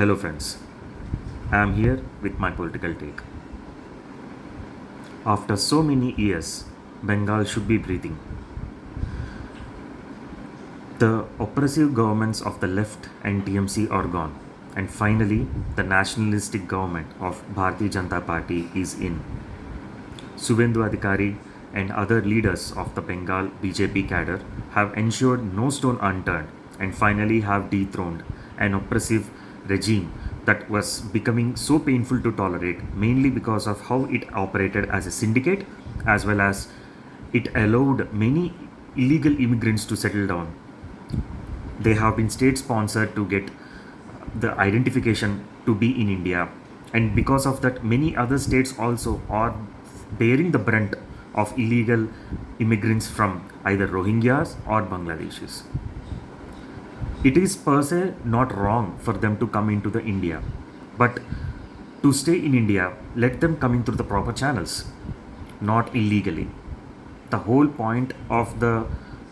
Hello, friends. I am here with my political take. After so many years, Bengal should be breathing. The oppressive governments of the left and TMC are gone, and finally, the nationalistic government of Bharatiya Janata Party is in. Suvendu Adhikari and other leaders of the Bengal BJP cadre have ensured no stone unturned and finally have dethroned an oppressive regime that was becoming so painful to tolerate, mainly because of how it operated as a syndicate as well as it allowed many illegal immigrants to settle down. They have been state sponsored to get the identification to be in India, and because of that, many other states also are bearing the brunt of illegal immigrants from either Rohingyas or Bangladeshis. It is per se not wrong for them to come into the India, but to stay in India, let them come in through the proper channels, not illegally. The whole point of the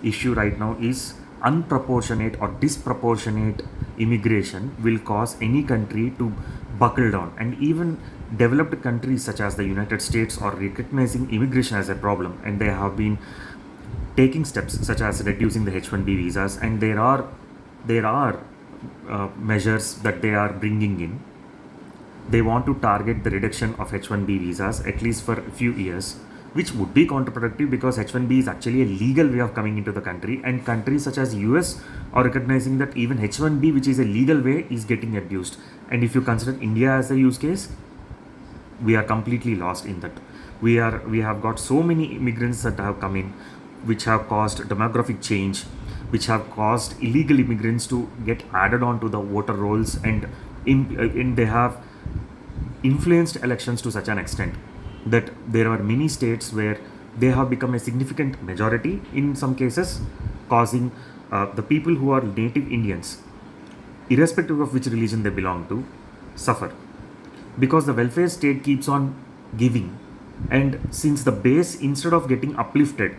issue right now is unproportionate or disproportionate immigration will cause any country to buckle down, and even developed countries such as the United States are recognizing immigration as a problem, and they have been taking steps such as reducing the H-1B visas, and there are measures that they are bringing in. They want to target the reduction of H-1B visas at least for a few years, which would be counterproductive because H-1B is actually a legal way of coming into the country, and countries such as US are recognizing that even H-1B, which is a legal way, is getting abused. And if you consider India as a use case, we are completely lost in that. We have got so many immigrants that have come in, which have caused demographic change, which have caused illegal immigrants to get added on to the voter rolls, and they have influenced elections to such an extent that there are many states where they have become a significant majority in some cases, causing the people who are native Indians, irrespective of which religion they belong to, suffer. Because the welfare state keeps on giving, and since the base, instead of getting uplifted,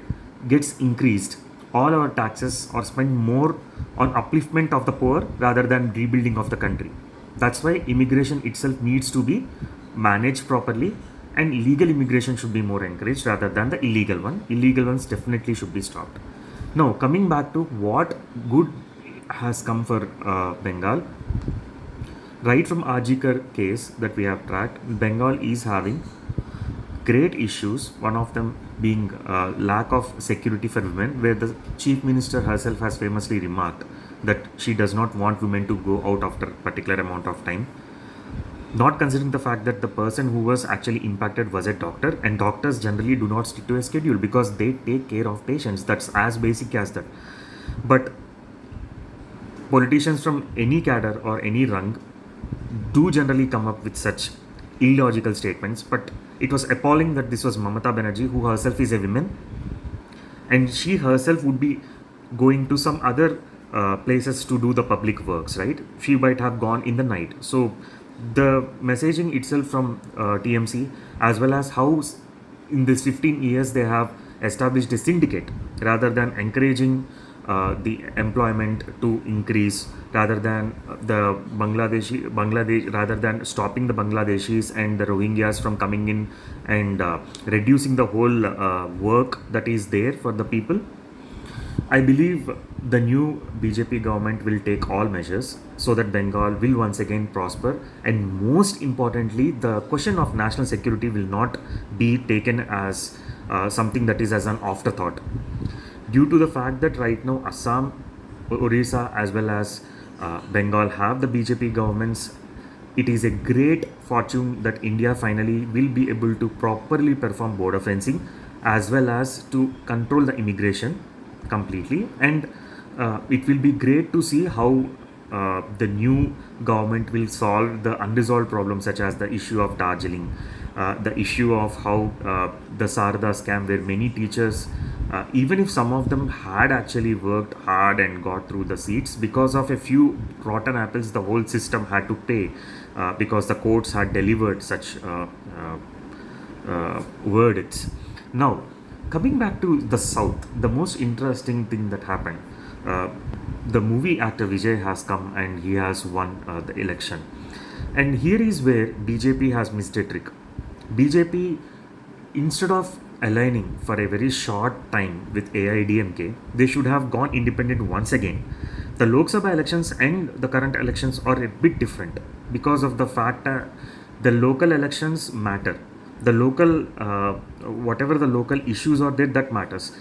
gets increased, all our taxes are spent more on upliftment of the poor rather than rebuilding of the country. That's why immigration itself needs to be managed properly, and legal immigration should be more encouraged rather than the illegal one. Illegal ones definitely should be stopped. Now, coming back to what good has come for Bengal, right from Ajikar case that we have tracked, Bengal is having great issues, one of them being lack of security for women, where the chief minister herself has famously remarked that she does not want women to go out after a particular amount of time, not considering the fact that the person who was actually impacted was a doctor, and doctors generally do not stick to a schedule because they take care of patients. That's as basic as that. But politicians from any cadre or any rung do generally come up with such illogical statements, but it was appalling that this was Mamata Banerjee, who herself is a woman, and she herself would be going to some other places to do the public works, right? She might have gone in the night. So the messaging itself from TMC, as well as how in this 15 years they have established a syndicate rather than encouraging the employment to increase, rather than rather than stopping the Bangladeshis and the Rohingyas from coming in and reducing the whole work that is there for the people. I believe the new BJP government will take all measures so that Bengal will once again prosper, and most importantly, the question of national security will not be taken as something that is as an afterthought, due to the fact that right now Assam, Orissa, as well as Bengal have the BJP governments. It is a great fortune that India finally will be able to properly perform border fencing as well as to control the immigration completely, and it will be great to see how the new government will solve the unresolved problems such as the issue of Darjeeling, the issue of how the Sarda scam, where many teachers, even if some of them had actually worked hard and got through the seats, because of a few rotten apples, the whole system had to pay because the courts had delivered such verdicts. Now, coming back to the south, the most interesting thing that happened uh, the movie actor Vijay has come and he has won the election. And here is where BJP has missed a trick. BJP, instead of aligning for a very short time with AIDMK, they should have gone independent once again. The Lok Sabha elections and the current elections are a bit different because of the fact that the local elections matter. The local, whatever the local issues are there, that matters.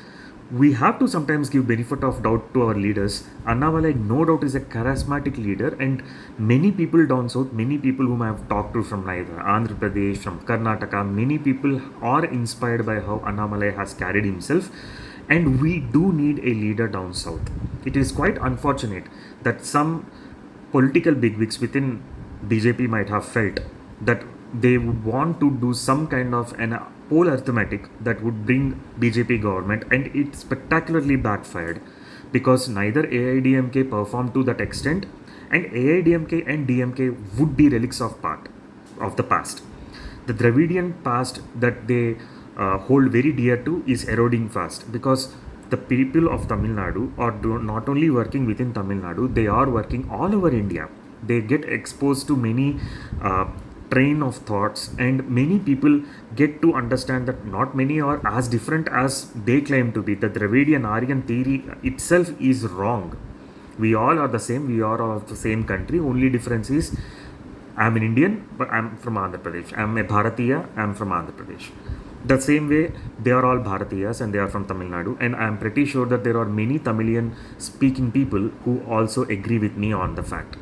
We have to sometimes give benefit of doubt to our leaders. Annamalai, no doubt, is a charismatic leader, and many people down south, many people whom I have talked to from neither Andhra Pradesh, from Karnataka, many people are inspired by how Annamalai has carried himself, and we do need a leader down south. It is quite unfortunate that some political bigwigs within BJP might have felt that they would want to do some kind of an poll arithmetic that would bring BJP government, and it spectacularly backfired because neither AIDMK performed to that extent, and AIDMK and DMK would be relics of the past. The Dravidian past that they hold very dear to is eroding fast because the people of Tamil Nadu are not only working within Tamil Nadu, they are working all over India. They get exposed to many train of thoughts, and many people get to understand that not many are as different as they claim to be. The Dravidian Aryan theory itself is wrong. We all are the same, we are all of the same country. Only difference is I'm an Indian, but I'm from Andhra Pradesh. I'm a Bharatiya, I'm from Andhra Pradesh. The same way, they are all Bharatiyas and they are from Tamil Nadu, and I'm pretty sure that there are many Tamilian speaking people who also agree with me on the fact.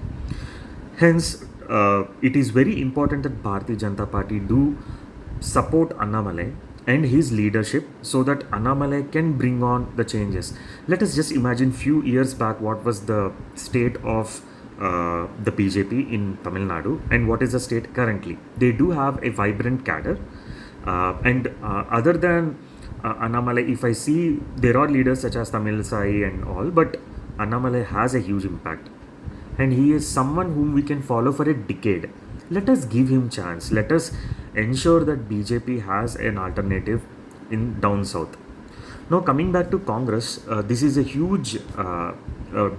Hence, it is very important that Bharatiya Janata Party do support Annamalai and his leadership so that Annamalai can bring on the changes. Let us just imagine few years back what was the state of the BJP in Tamil Nadu and what is the state currently. They do have a vibrant cadre, and other than Annamalai, if I see there are leaders such as Tamil Sai and all, but Annamalai has a huge impact. And he is someone whom we can follow for a decade. Let us give him chance. Let us ensure that BJP has an alternative in down south. Now coming back to Congress, this is a huge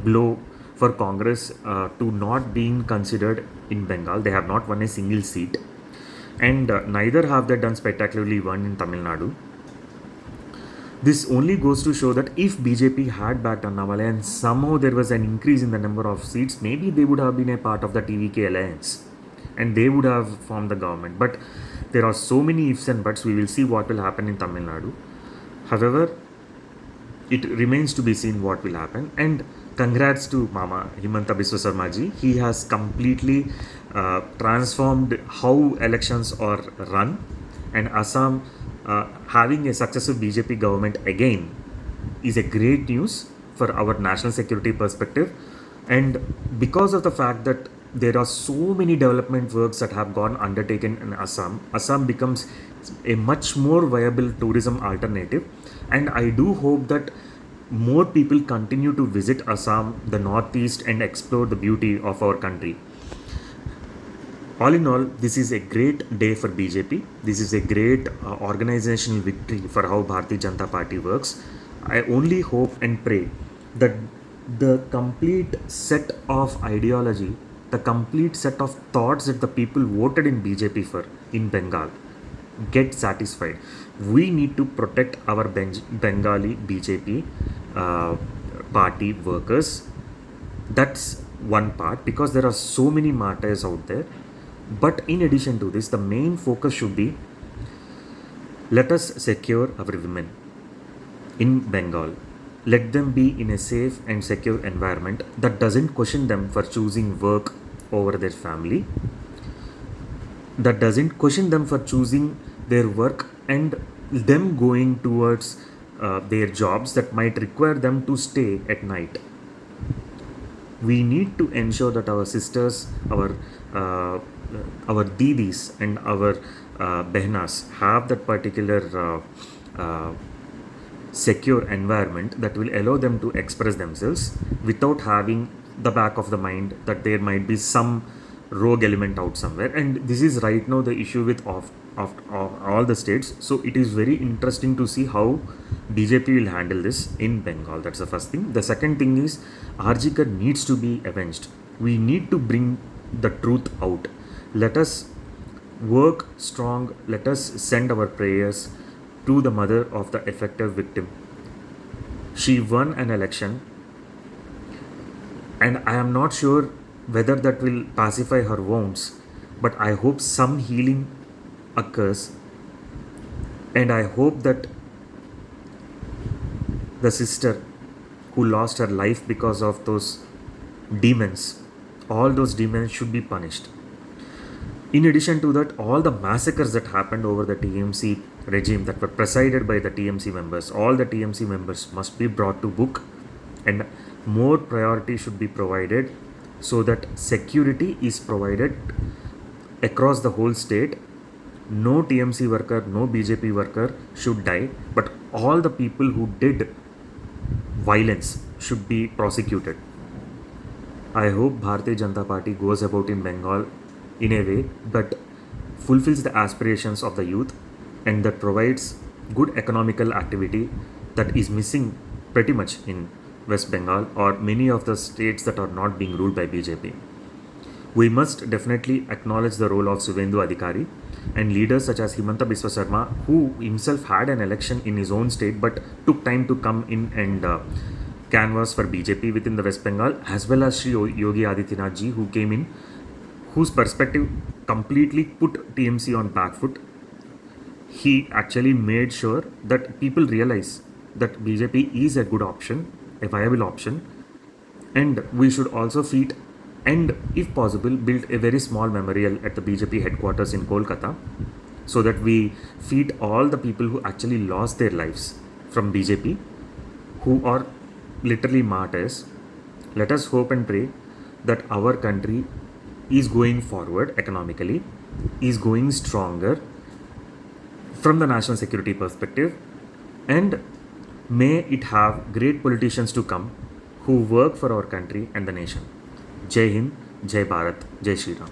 blow for Congress to not being considered in Bengal. They have not won a single seat, and neither have they done spectacularly one in Tamil Nadu. This only goes to show that if BJP had backed Annamalai and somehow there was an increase in the number of seats, maybe they would have been a part of the TVK alliance and they would have formed the government. But there are so many ifs and buts. We will see what will happen in Tamil Nadu. However, it remains to be seen what will happen. And congrats to Mama Himanta Biswa Sarma ji. He has completely transformed how elections are run, and Assam having a successive BJP government again is a great news for our national security perspective. And because of the fact that there are so many development works that have gone undertaken in Assam becomes a much more viable tourism alternative. And I do hope that more people continue to visit Assam, the northeast, and explore the beauty of our country. All in all, this is a great day for BJP. This is a great organizational victory for how Bharatiya Janata Party works. I only hope and pray that the complete set of ideology, the complete set of thoughts that the people voted in BJP for in Bengal get satisfied. We need to protect our Bengali BJP party workers. That's one part, because there are so many martyrs out there. But in addition to this, the main focus should be, let us secure our women in Bengal. Let them be in a safe and secure environment that doesn't question them for choosing work over their family, that doesn't question them for choosing their work and them going towards their jobs that might require them to stay at night. We need to ensure that our sisters, our didis and our behnas have that particular secure environment that will allow them to express themselves without having the back of the mind that there might be some rogue element out somewhere. And this is right now the issue with of all the states. So it is very interesting to see how BJP will handle this in Bengal. That's the first thing. The second thing is Arjikar needs to be avenged. We need to bring the truth out. Let us work strong. Let us send our prayers to the mother of the affected victim. She won an election, and I am not sure whether that will pacify her wounds, but I hope some healing occurs, and I hope that the sister who lost her life because of those demons, all those demons should be punished. In addition to that, all the massacres that happened over the TMC regime that were presided by the TMC members, all the TMC members must be brought to book, and more priority should be provided so that security is provided across the whole state. No TMC worker, no BJP worker should die, but all the people who did violence should be prosecuted. I hope Bharatiya Janata Party goes about in Bengal in a way that fulfills the aspirations of the youth and that provides good economical activity that is missing pretty much in West Bengal or many of the states that are not being ruled by BJP. We must definitely acknowledge the role of Suvendu Adhikari and leaders such as Himanta Biswa Sarma, who himself had an election in his own state but took time to come in and canvass for BJP within the West Bengal, as well as Shri Yogi Adityanath ji, who came in, whose perspective completely put TMC on back foot. He actually made sure that people realize that BJP is a good option, a viable option, and we should also feed and, if possible, build a very small memorial at the BJP headquarters in Kolkata so that we feed all the people who actually lost their lives from BJP, who are literally martyrs. Let us hope and pray that our country is going forward economically, is going stronger from the national security perspective, and may it have great politicians to come who work for our country and the nation. Jai Hind, Jai Bharat, Jai Shri Ram.